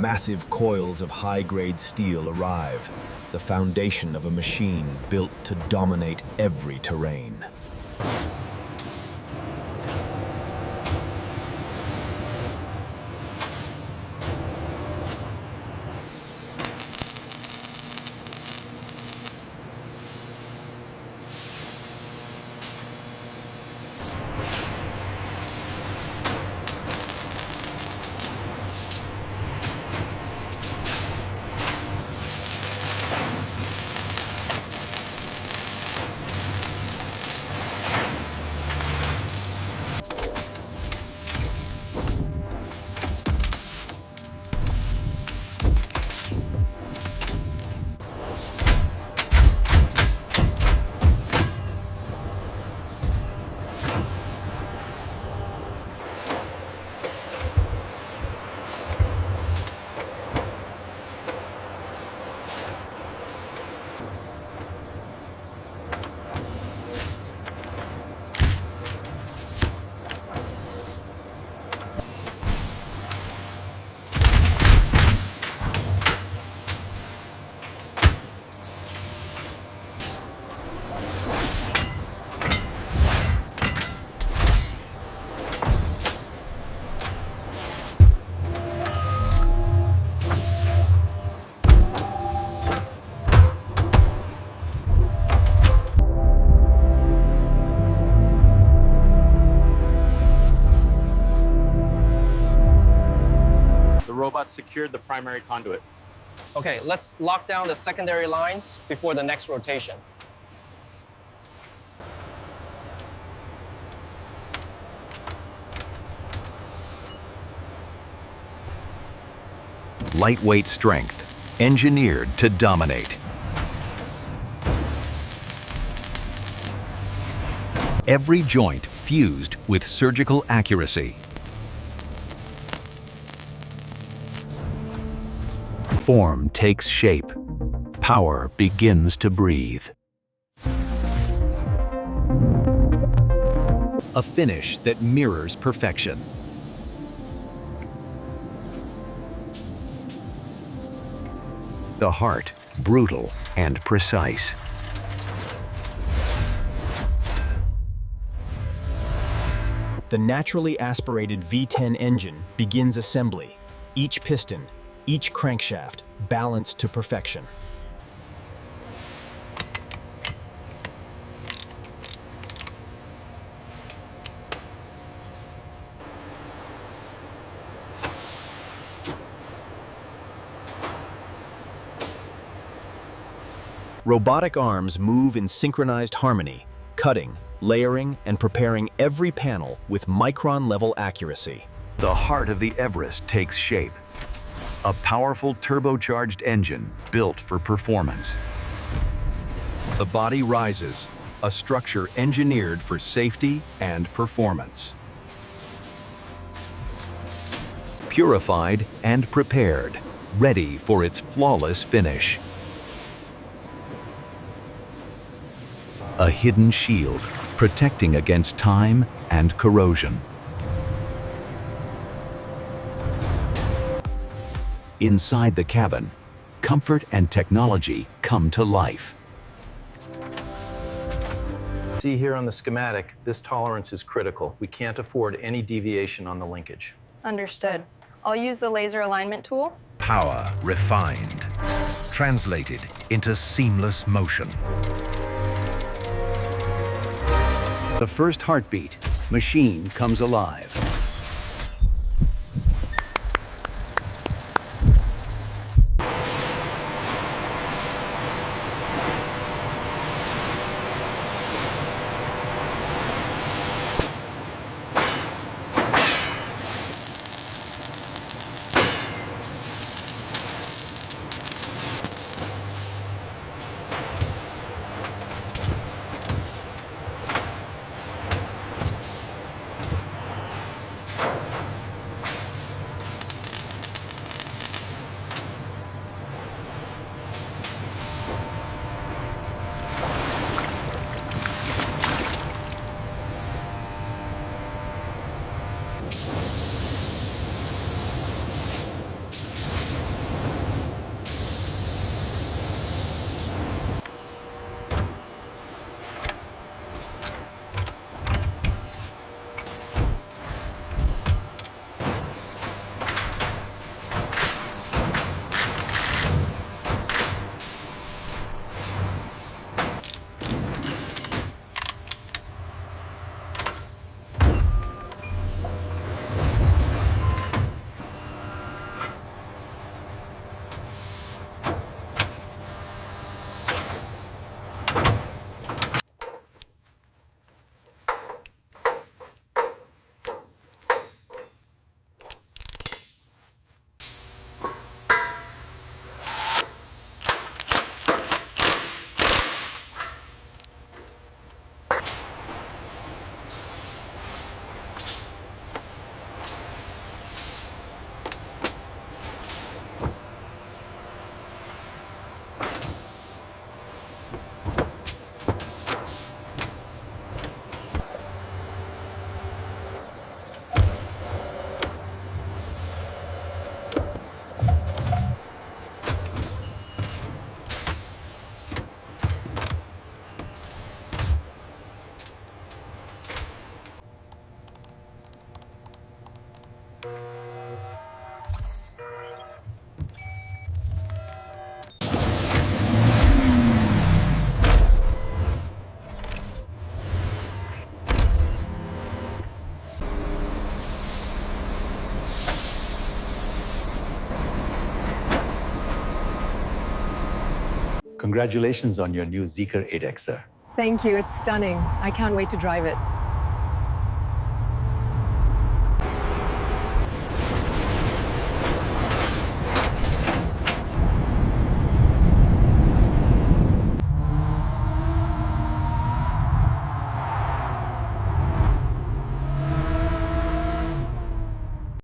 Massive coils of high-grade steel arrive, the foundation of a machine built to dominate every terrain. Robots secured the primary conduit. Okay, let's lock down the secondary lines before the next rotation. Lightweight strength, engineered to dominate. Every joint fused with surgical accuracy. Form takes shape. Power begins to breathe. A finish that mirrors perfection. The heart, brutal and precise. The naturally aspirated V10 engine begins assembly. Each piston, each crankshaft balanced to perfection. Robotic arms move in synchronized harmony, cutting, layering, and preparing every panel with micron-level accuracy. The heart of the Everest takes shape. A powerful turbocharged engine built for performance. The body rises, a structure engineered for safety and performance. Purified and prepared, ready for its flawless finish. A hidden shield, protecting against time and corrosion. Inside the cabin, comfort and technology come to life. See here on the schematic, this tolerance is critical. We can't afford any deviation on the linkage. Understood. I'll use the laser alignment tool. Power refined, translated into seamless motion. The first heartbeat, machine comes alive. Congratulations on your new Zeekr 8X, sir. Thank you. It's stunning. I can't wait to drive it.